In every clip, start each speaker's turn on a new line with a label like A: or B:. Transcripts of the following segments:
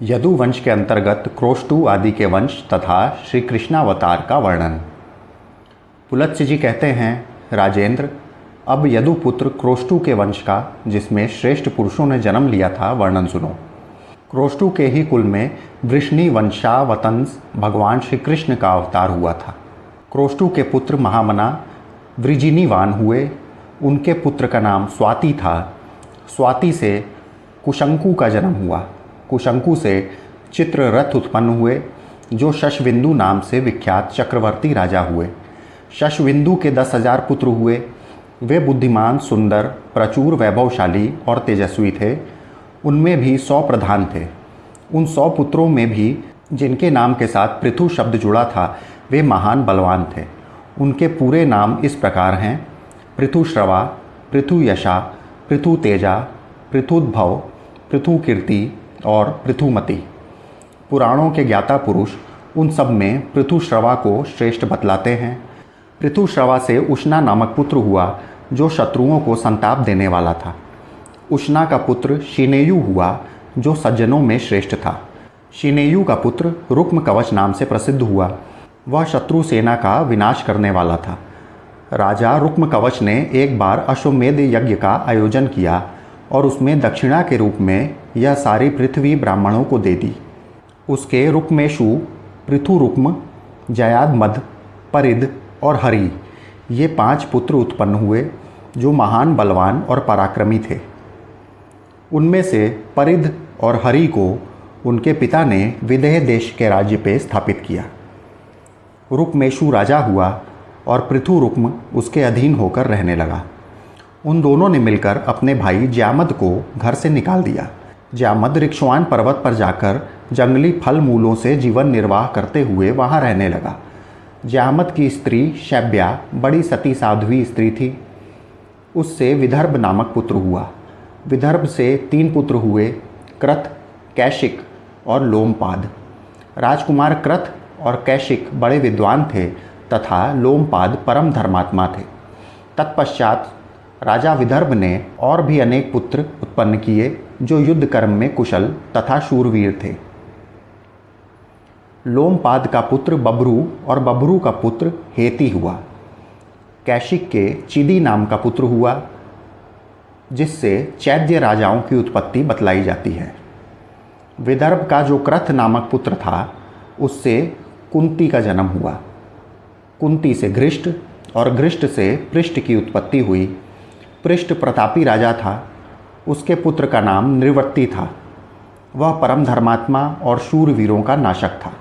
A: यदुवंश के अंतर्गत क्रोष्टु आदि के वंश तथा श्री कृष्णावतार का वर्णन। पुलत्स्य जी कहते हैं, राजेंद्र, अब यदुपुत्र क्रोष्टु के वंश का, जिसमें श्रेष्ठ पुरुषों ने जन्म लिया था, वर्णन सुनो। क्रोष्टु के ही कुल में वृष्णि वंशावतंस भगवान श्री कृष्ण का अवतार हुआ था। क्रोष्टु के पुत्र महामना वृजिनीवान हुए। उनके पुत्र का नाम स्वाति था। स्वाति से कुशंकु का जन्म हुआ। कुशंकु से चित्ररथ उत्पन्न हुए, जो शशविंदु नाम से विख्यात चक्रवर्ती राजा हुए। शशविंदु के 10,000 पुत्र हुए। वे बुद्धिमान, सुंदर, प्रचुर वैभवशाली और तेजस्वी थे। उनमें भी 100 प्रधान थे। उन 100 पुत्रों में भी जिनके नाम के साथ पृथु शब्द जुड़ा था, वे महान बलवान थे। उनके पूरे नाम इस प्रकार हैं: पृथुश्रवा, पृथुयशा, पृथुतेजा, पृथुद्भव, पृथुकीर्ति और पृथुमति। पुराणों के ज्ञाता पुरुष उन सब में पृथुश्रवा को श्रेष्ठ बतलाते हैं। पृथुश्रवा से उष्णा नामक पुत्र हुआ, जो शत्रुओं को संताप देने वाला था। उष्णा का पुत्र शिनेयु हुआ, जो सज्जनों में श्रेष्ठ था। शिनेयु का पुत्र रुक्म कवच नाम से प्रसिद्ध हुआ। वह शत्रु सेना का विनाश करने वाला था। राजा रुक्म कवच ने एक बार अश्वमेध यज्ञ का आयोजन किया और उसमें दक्षिणा के रूप में यह सारी पृथ्वी ब्राह्मणों को दे दी। उसके रुक्मेशु, पृथुरुक्म, जयादमद, परिद और हरि, ये 5 पुत्र उत्पन्न हुए, जो महान बलवान और पराक्रमी थे। उनमें से परिद और हरि को उनके पिता ने विदेह देश के राज्य पे स्थापित किया। रुक्मेशु राजा हुआ और पृथुरुक्म उसके अधीन होकर रहने लगा। उन दोनों ने मिलकर अपने भाई ज्यामद को घर से निकाल दिया। ज्यामद ऋक्षवान पर्वत पर जाकर जंगली फल मूलों से जीवन निर्वाह करते हुए वहाँ रहने लगा। ज्यामद की स्त्री शैब्या बड़ी सती साध्वी स्त्री थी। उससे विदर्भ नामक पुत्र हुआ। विदर्भ से 3 पुत्र हुए, क्रथ, कैशिक और लोमपाद। राजकुमार क्रथ और कैशिक बड़े विद्वान थे तथा लोमपाद परम धर्मात्मा थे। तत्पश्चात राजा विदर्भ ने और भी अनेक पुत्र उत्पन्न किए, जो युद्ध कर्म में कुशल तथा शूरवीर थे। लोमपाद का पुत्र बब्रू और बब्रू का पुत्र हेती हुआ। कैशिक के चिदी नाम का पुत्र हुआ, जिससे चैद्य राजाओं की उत्पत्ति बतलाई जाती है। विदर्भ का जो क्रथ नामक पुत्र था, उससे कुंती का जन्म हुआ। कुंती से घृष्ट और घृष्ट से पृष्ठ की उत्पत्ति हुई। पृष्ठ प्रतापी राजा था। उसके पुत्र का नाम निर्वर्ती था। वह परम धर्मात्मा और शूरवीरों का नाशक था।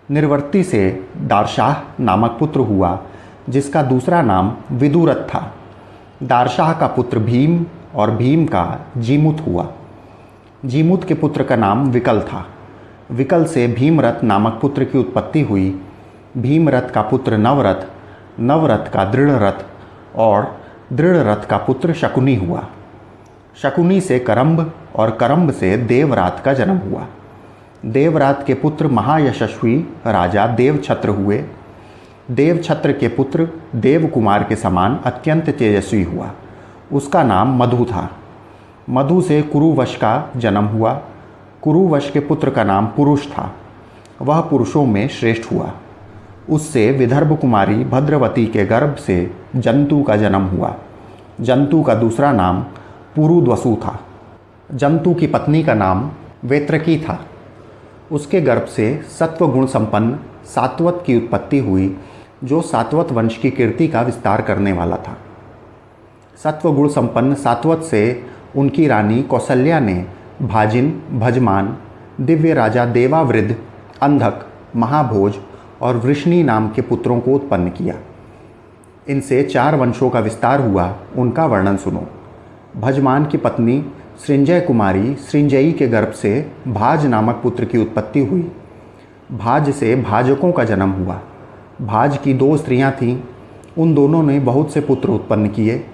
A: निर्वर्ती से दारशाह नामक पुत्र हुआ, जिसका दूसरा नाम विदुरथ था। दारशाह का पुत्र भीम और भीम का जीमुत हुआ। जीमुत के पुत्र का नाम विकल था। विकल से भीमरथ नामक पुत्र की उत्पत्ति हुई। भीमरथ का पुत्र नवरथ, नवरथ का दृढ़रथ और दृढ़रथ का पुत्र शकुनी हुआ। शकुनी से करम्ब और करम्ब से देवरात का जन्म हुआ। देवरात के पुत्र महायशस्वी राजा देवछत्र हुए। देवछत्र के पुत्र देवकुमार के समान अत्यंत तेजस्वी हुआ। उसका नाम मधु था। मधु से कुरुवश का जन्म हुआ। कुरुवश के पुत्र का नाम पुरुष था। वह पुरुषों में श्रेष्ठ हुआ। उससे विदर्भ कुमारी भद्रवती के गर्भ से जंतु का जन्म हुआ। जंतु का दूसरा नाम पुरुद्वसु था। जंतु की पत्नी का नाम वेत्रकी था। उसके गर्भ से सत्वगुण संपन्न सात्वत की उत्पत्ति हुई, जो सात्वत वंश की कीर्ति का विस्तार करने वाला था। सत्वगुण संपन्न सात्वत से उनकी रानी कौसल्या ने भाजिन, भजमान, दिव्य राजा देवावृद्ध, अंधक, महाभोज और वृष्णि नाम के पुत्रों को उत्पन्न किया। इनसे 4 वंशों का विस्तार हुआ। उनका वर्णन सुनो। भजमान की पत्नी सृंजय कुमारी सृंजयी के गर्भ से भाज नामक पुत्र की उत्पत्ति हुई। भाज से भाजकों का जन्म हुआ। भाज की 2 स्त्रियां थीं। उन दोनों ने बहुत से पुत्र उत्पन्न किए।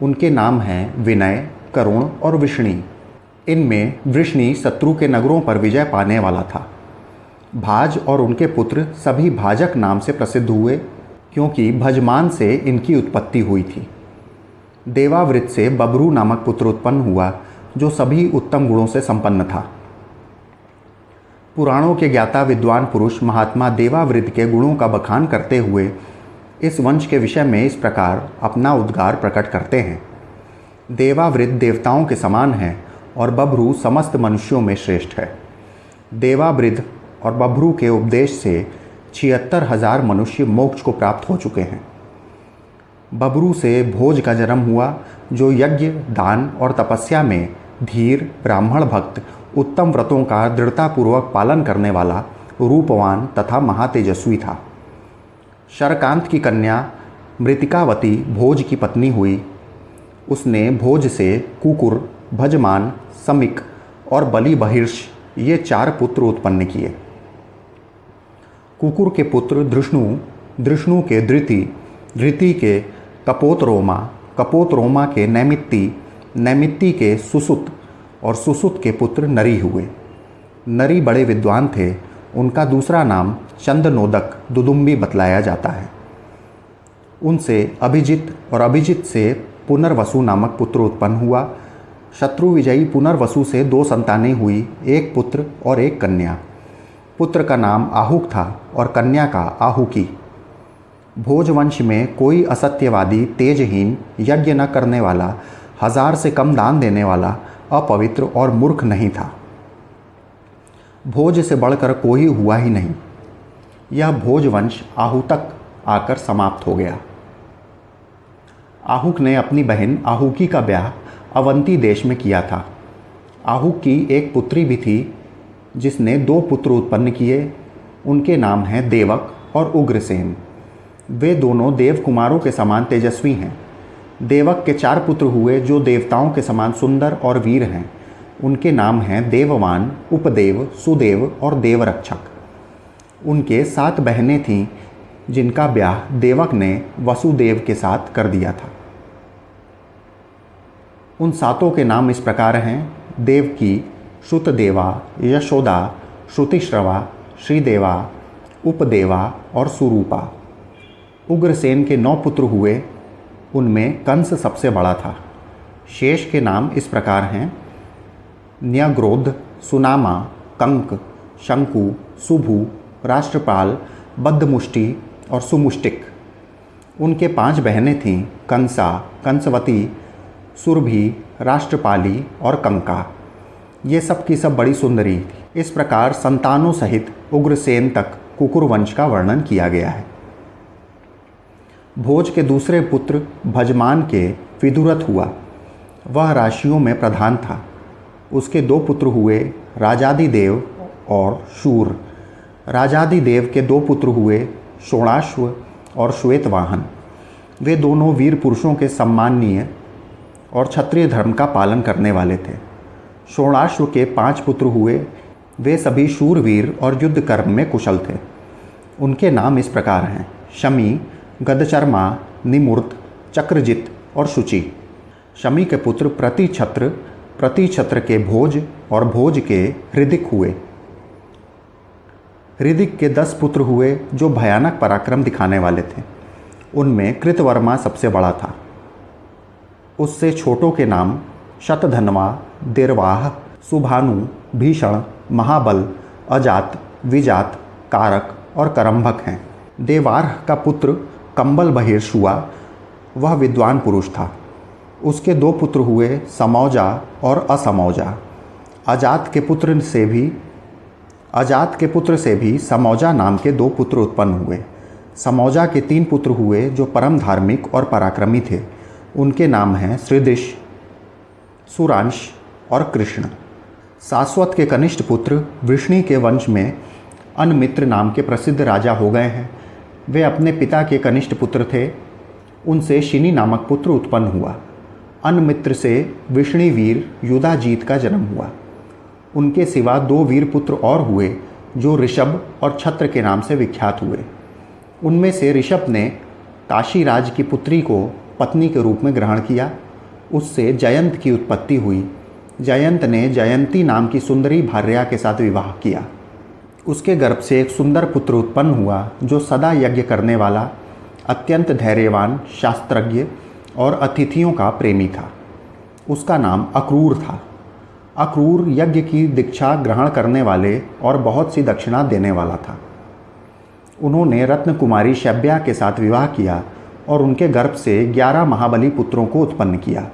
A: उनके नाम हैं विनय, करुण और वृष्णि। इनमें वृष्णि शत्रु के नगरों पर विजय पाने वाला था। भाज और उनके पुत्र सभी भाजक नाम से प्रसिद्ध हुए, क्योंकि भजमान से इनकी उत्पत्ति हुई थी। देवावृत से बब्रू नामक पुत्र उत्पन्न हुआ, जो सभी उत्तम गुणों से संपन्न था। पुराणों के ज्ञाता विद्वान पुरुष महात्मा देवावृत के गुणों का बखान करते हुए इस वंश के विषय में इस प्रकार अपना उद्गार प्रकट करते हैं। देवावृत देवताओं के समान है और बभ्रू समस्त मनुष्यों में श्रेष्ठ है। देवावृत और बभ्रू के उपदेश से 76,000 मनुष्य मोक्ष को प्राप्त हो चुके हैं। बभ्रू से भोज का जन्म हुआ, जो यज्ञ, दान और तपस्या में धीर, ब्राह्मण भक्त, उत्तम व्रतों का दृढ़तापूर्वक पालन करने वाला, रूपवान तथा महातेजस्वी था। शरकांत की कन्या मृतिकावती भोज की पत्नी हुई। उसने भोज से कुकुर, भजमान, समिक और बलि बहिर्ष ये 4 पुत्र उत्पन्न किए। कुकुर के पुत्र धृष्णु, धृष्णु के धृति, धृति के कपोतरोमा, कपोतरोमा के नैमित्ति, नैमित्ति के सुसुत और सुसुत के पुत्र नरी हुए। नरी बड़े विद्वान थे। उनका दूसरा नाम चंदनोदक दुदुम्बी बतलाया जाता है। उनसे अभिजित और अभिजित से पुनर्वसु नामक पुत्र उत्पन्न हुआ। शत्रु विजयी पुनर्वसु से 2 संतानें हुई, एक पुत्र और एक कन्या। पुत्र का नाम आहुक था और कन्या का आहुकी। भोजवंश में कोई असत्यवादी, तेजहीन, यज्ञ न करने वाला, 1000 से कम दान देने वाला, अपवित्र और मूर्ख नहीं था। भोज से बढ़कर कोई हुआ ही नहीं। यह भोजवंश आहुतक आकर समाप्त हो गया। आहुक ने अपनी बहन आहुकी का ब्याह अवंती देश में किया था। आहुक की एक पुत्री भी थी जिसने 2 पुत्र उत्पन्न किए। उनके नाम हैं देवक और उग्रसेन। वे दोनों देव कुमारों के समान तेजस्वी हैं। देवक के 4 पुत्र हुए जो देवताओं के समान सुंदर और वीर हैं। उनके नाम हैं देववान, उपदेव, सुदेव और देवरक्षक। उनके 7 बहनें थीं जिनका ब्याह देवक ने वसुदेव के साथ कर दिया था। उन 7 के नाम इस प्रकार हैं: देवकी, श्रुतदेवा, यशोदा, श्रुतिश्रवा, श्रीदेवा, उपदेवा और सुरूपा। उग्रसेन के 9 पुत्र हुए। उनमें कंस सबसे बड़ा था। शेष के नाम इस प्रकार हैं: न्यग्रोध, सुनामा, कंक, शंकु, सुभु, राष्ट्रपाल, बद्धमुष्टि और सुमुष्टिक। उनके 5 बहनें थीं: कंसा, कंसवती, सुरभि, राष्ट्रपाली और कंका। ये सब की सब बड़ी सुंदरी थी। इस प्रकार संतानों सहित उग्रसेन तक कुकुर वंश का वर्णन किया गया है। भोज के दूसरे पुत्र भजमान के विदुरथ हुआ। वह राशियों में प्रधान था। उसके 2 पुत्र हुए, राजादिदेव और शूर। राजादिदेव के 2 पुत्र हुए, शोणाश्व और श्वेतवाहन। वे दोनों वीर पुरुषों के सम्माननीय और क्षत्रिय धर्म का पालन करने वाले थे। शोणाश्व के 5 पुत्र हुए। वे सभी शूरवीर और युद्ध कर्म में कुशल थे। उनके नाम इस प्रकार हैं: शमी, गदचर्मा, निमूर्त, चक्रजित और शुचि। शमी के पुत्र प्रतिछत्र के भोज और भोज के हृदिक हुए। हृदिक के 10 पुत्र हुए जो भयानक पराक्रम दिखाने वाले थे। उनमें कृतवर्मा सबसे बड़ा था। उससे छोटों के नाम शतधन्वा, देरवाह, सुभानु, भीषण, महाबल, अजात, विजात, कारक और करम्भक हैं। देवार्ह का पुत्र कंबल बहिर्ष हुआ। वह विद्वान पुरुष था। उसके 2 पुत्र हुए, समौजा और असमौजा। अजात के पुत्र से भी समौजा नाम के 2 पुत्र उत्पन्न हुए। समौजा के 3 पुत्र हुए जो परम धार्मिक और पराक्रमी थे। उनके नाम हैं श्रीदिश, सुरांश और कृष्ण। सास्वत के कनिष्ठ पुत्र वृष्णि के वंश में अनमित्र नाम के प्रसिद्ध राजा हो गए हैं। वे अपने पिता के कनिष्ठ पुत्र थे। उनसे शिनी नामक पुत्र उत्पन्न हुआ। अनमित्र से विष्णुवीर युधाजीत का जन्म हुआ। उनके सिवा 2 वीर पुत्र और हुए जो ऋषभ और छत्र के नाम से विख्यात हुए। उनमें से ऋषभ ने काशीराज की पुत्री को पत्नी के रूप में ग्रहण किया। उससे जयंत की उत्पत्ति हुई। जयंत ने जयंती नाम की सुंदरी भार्या के साथ विवाह किया। उसके गर्भ से एक सुंदर पुत्र उत्पन्न हुआ जो सदा यज्ञ करने वाला, अत्यंत धैर्यवान, शास्त्रज्ञ और अतिथियों का प्रेमी था। उसका नाम अक्रूर था। अक्रूर यज्ञ की दीक्षा ग्रहण करने वाले और बहुत सी दक्षिणा देने वाला था। उन्होंने रत्न कुमारी शैब्या के साथ विवाह किया और उनके गर्भ से 11 महाबली पुत्रों को उत्पन्न किया।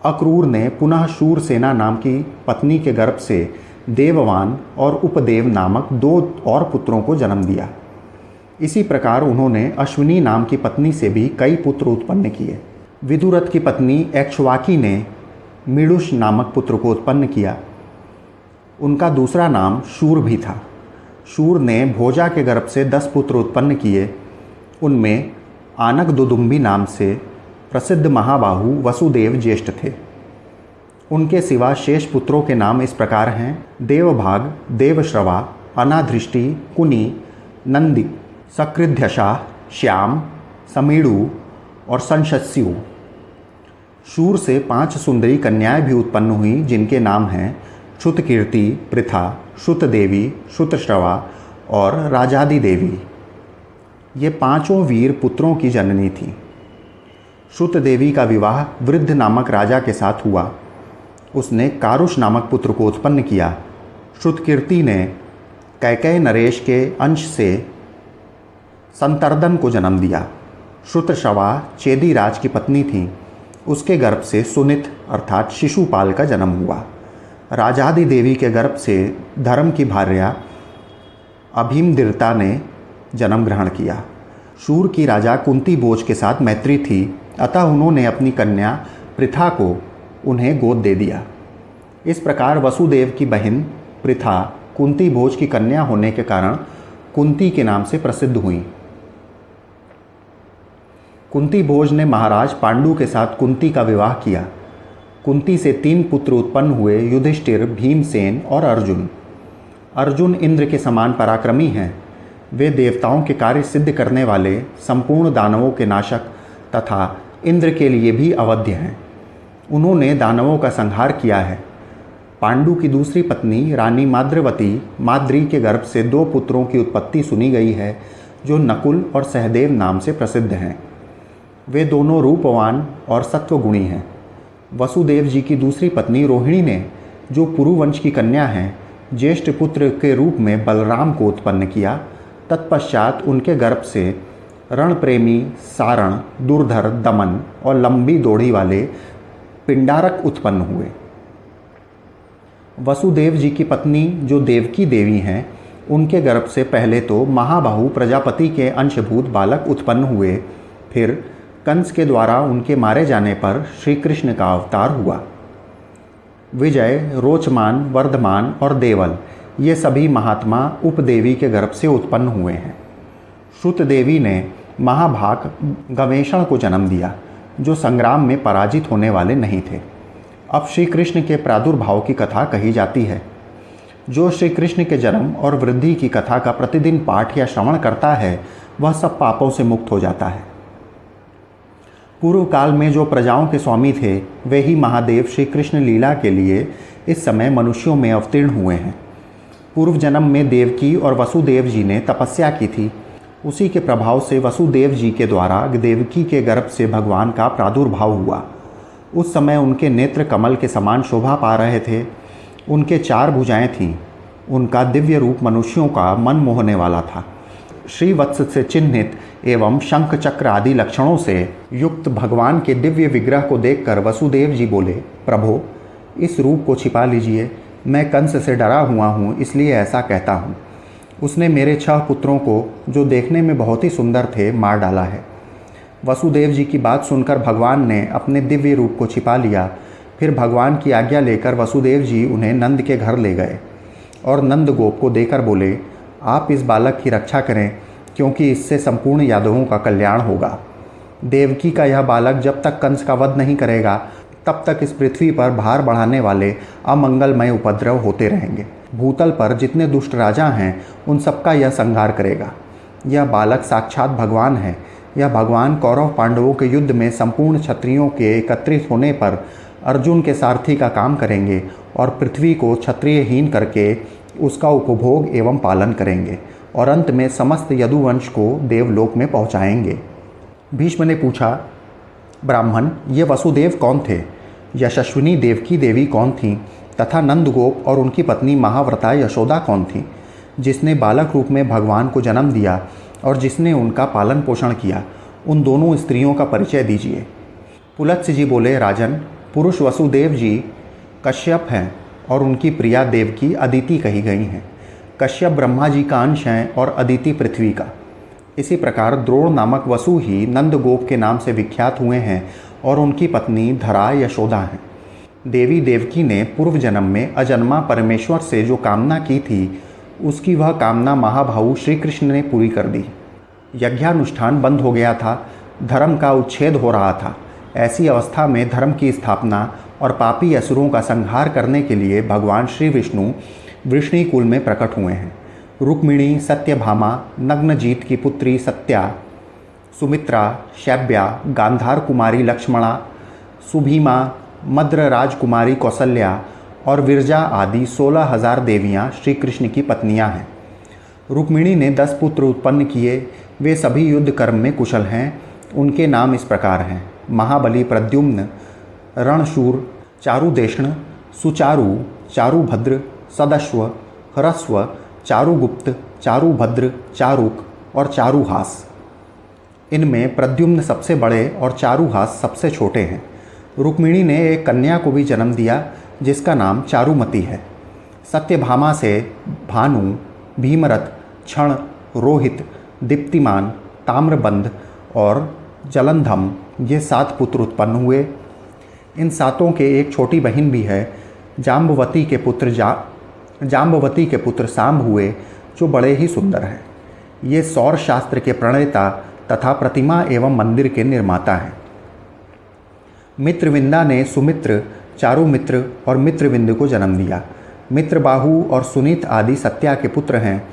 A: अक्रूर ने पुनः शूरसेना नाम की पत्नी के गर्भ से देववान और उपदेव नामक 2 और पुत्रों को जन्म दिया। इसी प्रकार उन्होंने अश्विनी नाम की पत्नी से भी कई पुत्र उत्पन्न किए। विदुरथ की पत्नी एक्ष्वाकी ने मीडुष नामक पुत्र को उत्पन्न किया। उनका दूसरा नाम शूर भी था। शूर ने भोजा के गर्भ से 10 पुत्र उत्पन्न किए। उनमें आनक दुदुम्बी नाम से प्रसिद्ध महाबाहु वसुदेव ज्येष्ठ थे। उनके सिवा शेष पुत्रों के नाम इस प्रकार हैं: देवभाग, देवश्रवा, अनाधृष्टि, कुनी, नंदी, सकृध्यशा, श्याम, समीड़ु और संशस्यु। शूर से 5 सुंदरी कन्याएं भी उत्पन्न हुई, जिनके नाम हैं श्रुतकीर्ति, पृथा, श्रुतदेवी, श्रुतश्रवा और राजादि देवी। ये 5 वीर पुत्रों की जननी थीं। श्रुतदेवी का विवाह वृद्ध नामक राजा के साथ हुआ। उसने कारुष नामक पुत्र को उत्पन्न किया। श्रुतकीर्ति ने कैकेय नरेश के अंश से संतर्दन को जन्म दिया। श्रुतश्रवा चेदीराज की पत्नी थी। उसके गर्भ से सुनित अर्थात शिशुपाल का जन्म हुआ। राजादि देवी के गर्भ से धर्म की भार्या अभीमदिर्ता ने जन्म ग्रहण किया। शूर की राजा कुंती भोज के साथ मैत्री थी, अतः उन्होंने अपनी कन्या पृथा को उन्हें गोद दे दिया। इस प्रकार वसुदेव की बहन पृथा कुंती भोज की कन्या होने के कारण कुंती के नाम से प्रसिद्ध हुई। कुंती भोज ने महाराज पांडु के साथ कुंती का विवाह किया। कुंती से 3 पुत्र उत्पन्न हुए: युधिष्ठिर, भीमसेन और अर्जुन। अर्जुन इंद्र के समान पराक्रमी हैं। वे देवताओं के कार्य सिद्ध करने वाले, संपूर्ण दानवों के नाशक तथा इंद्र के लिए भी अवध्य हैं। उन्होंने दानवों का संहार किया है। पांडु की दूसरी पत्नी रानी माद्रवती माद्री के गर्भ से 2 पुत्रों की उत्पत्ति सुनी गई है, जो नकुल और सहदेव नाम से प्रसिद्ध हैं। वे दोनों रूपवान और सत्वगुणी हैं। वसुदेव जी की दूसरी पत्नी रोहिणी ने, जो पुरुवंश की कन्या हैं, ज्येष्ठ पुत्र के रूप में बलराम को उत्पन्न किया। तत्पश्चात उनके गर्भ से रणप्रेमी सारण, दुर्धर, दमन और लंबी दोढ़ी वाले पिंडारक उत्पन्न हुए। वसुदेव जी की पत्नी जो देवकी देवी हैं, उनके गर्भ से पहले तो महाबाहु प्रजापति के अंशभूत बालक उत्पन्न हुए। फिर कंस के द्वारा उनके मारे जाने पर श्री कृष्ण का अवतार हुआ। विजय, रोचमान, वर्धमान और देवल ये सभी महात्मा उपदेवी के गर्भ से उत्पन्न हुए हैं। श्रुतदेवी ने महाभाग गवेषण को जन्म दिया, जो संग्राम में पराजित होने वाले नहीं थे। अब श्री कृष्ण के प्रादुर्भाव की कथा कही जाती है। जो श्री कृष्ण के जन्म और वृद्धि की कथा का प्रतिदिन पाठ या श्रवण करता है, वह सब पापों से मुक्त हो जाता है। पूर्व काल में जो प्रजाओं के स्वामी थे, वे ही महादेव श्री कृष्ण लीला के लिए इस समय मनुष्यों में अवतीर्ण हुए हैं। पूर्व जन्म में देवकी और वसुदेव जी ने तपस्या की थी। उसी के प्रभाव से वसुदेव जी के द्वारा देवकी के गर्भ से भगवान का प्रादुर्भाव हुआ। उस समय उनके नेत्र कमल के समान शोभा पा रहे थे। उनके 4 भुजाएं थीं। उनका दिव्य रूप मनुष्यों का मन मोहने वाला था। श्रीवत्स से चिन्हित एवं शंख चक्र आदि लक्षणों से युक्त भगवान के दिव्य विग्रह को देखकर वसुदेव जी बोले, प्रभो, इस रूप को छिपा लीजिए। मैं कंस से डरा हुआ हूँ, इसलिए ऐसा कहता हूँ। उसने मेरे 6 पुत्रों को, जो देखने में बहुत ही सुंदर थे, मार डाला है। वसुदेव जी की बात सुनकर भगवान ने अपने दिव्य रूप को छिपा लिया। फिर भगवान की आज्ञा लेकर वसुदेव जी उन्हें नंद के घर ले गए और नंद गोप को देकर बोले, आप इस बालक की रक्षा करें, क्योंकि इससे संपूर्ण यादवों का कल्याण होगा। देवकी का यह बालक जब तक कंस का वध नहीं करेगा, तब तक इस पृथ्वी पर भार बढ़ाने वाले अमंगलमय उपद्रव होते रहेंगे। भूतल पर जितने दुष्ट राजा हैं, उन सबका यह संहार करेगा। यह बालक साक्षात भगवान है। यह भगवान कौरव पांडवों के युद्ध में संपूर्ण क्षत्रियों के एकत्रित होने पर अर्जुन के सारथी का काम करेंगे और पृथ्वी को क्षत्रियहीन करके उसका उपभोग एवं पालन करेंगे और अंत में समस्त यदुवंश को देवलोक में पहुंचाएंगे। भीष्म ने पूछा, ब्राह्मण, ये वसुदेव कौन थे? यशस्विनी देवकी देवी कौन थीं तथा नंदगोप और उनकी पत्नी महाव्रता यशोदा कौन थी, जिसने बालक रूप में भगवान को जन्म दिया और जिसने उनका पालन पोषण किया, उन दोनों स्त्रियों का परिचय दीजिए। पुलत्स्य जी बोले, राजन, पुरुष वसुदेव जी कश्यप हैं और उनकी प्रिया देवकी अदिति कही गई हैं। कश्यप ब्रह्मा जी का अंश हैं और अदिति पृथ्वी का। इसी प्रकार द्रोण नामक वसु ही नंदगोप के नाम से विख्यात हुए हैं और उनकी पत्नी धरा यशोदा हैं। देवी देवकी ने पूर्व जन्म में अजन्मा परमेश्वर से जो कामना की थी, उसकी वह कामना महाभाऊ श्री कृष्ण ने पूरी कर दी। यज्ञानुष्ठान बंद हो गया था, धर्म का उच्छेद हो रहा था। ऐसी अवस्था में धर्म की स्थापना और पापी असुरों का संहार करने के लिए भगवान श्री विष्णु वृष्णिकुल में प्रकट हुए हैं। रुक्मिणी, सत्यभामा, नग्नजीत की पुत्री सत्या, सुमित्रा, शैब्या, गांधार कुमारी लक्ष्मणा, सुभीमा, मद्र राजकुमारी कौसल्या और विरजा आदि 16,000 देवियाँ श्री कृष्ण की पत्नियाँ हैं। रुक्मिणी ने 10 पुत्र उत्पन्न किए। वे सभी युद्ध कर्म में कुशल हैं। उनके नाम इस प्रकार हैं: महाबली प्रद्युम्न, रणशूर, चारुदेष्ण, सुचारु, चारुभद्र, सदश्व, ह्रस्व, चारुगुप्त, चारुभद्र, चारुक और चारुहास। इनमें प्रद्युम्न सबसे बड़े और चारुहास सबसे छोटे हैं। रुक्मिणी ने एक कन्या को भी जन्म दिया जिसका नाम चारुमती है। सत्यभामा से भानु, भीमरथ, क्षण, रोहित, दीप्तिमान, ताम्रबंध और जलंधम ये 7 पुत्र उत्पन्न हुए। इन 7 के एक छोटी बहन भी है। जाम्बवती के पुत्र सांब हुए, जो बड़े ही सुंदर हैं। ये सौर शास्त्र के प्रणेता तथा प्रतिमा एवं मंदिर के निर्माता हैं। मित्रविंदा ने सुमित्र, चारुमित्र और मित्रविंद को जन्म दिया। मित्रबाहु और सुनीत आदि सत्या के पुत्र हैं।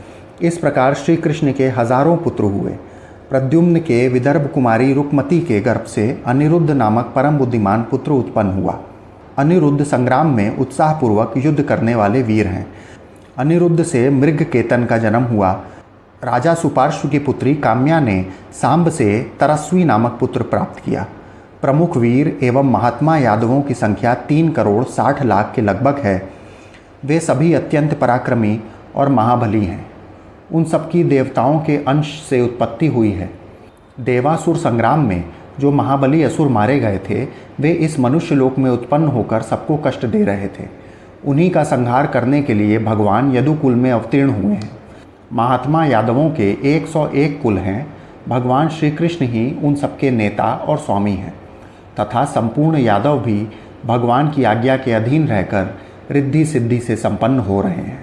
A: इस प्रकार श्री कृष्ण के हजारों पुत्र हुए। प्रद्युम्न के विदर्भ कुमारी रुक्मती के गर्भ से अनिरुद्ध नामक परम बुद्धिमान पुत्र उत्पन्न हुआ। अनिरुद्ध संग्राम में उत्साहपूर्वक युद्ध करने वाले वीर हैं। अनिरुद्ध से मृगकेतन का जन्म हुआ। राजा सुपार्श्व की पुत्री काम्या ने सांब से तरस्वी नामक पुत्र प्राप्त किया। प्रमुख वीर एवं महात्मा यादवों की संख्या 3,60,00,000 के लगभग है। वे सभी अत्यंत पराक्रमी और महाबली हैं। उन सबकी देवताओं के अंश से उत्पत्ति हुई है। देवासुर संग्राम में जो महाबली असुर मारे गए थे, वे इस मनुष्य लोक में उत्पन्न होकर सबको कष्ट दे रहे थे। उन्हीं का संहार करने के लिए भगवान यदुकुल में अवतीर्ण हुए हैं। महात्मा यादवों के 101 कुल हैं। भगवान श्री कृष्ण ही उन सबके नेता और स्वामी हैं तथा संपूर्ण यादव भी भगवान की आज्ञा के अधीन रहकर रिद्धि सिद्धि से संपन्न हो रहे हैं।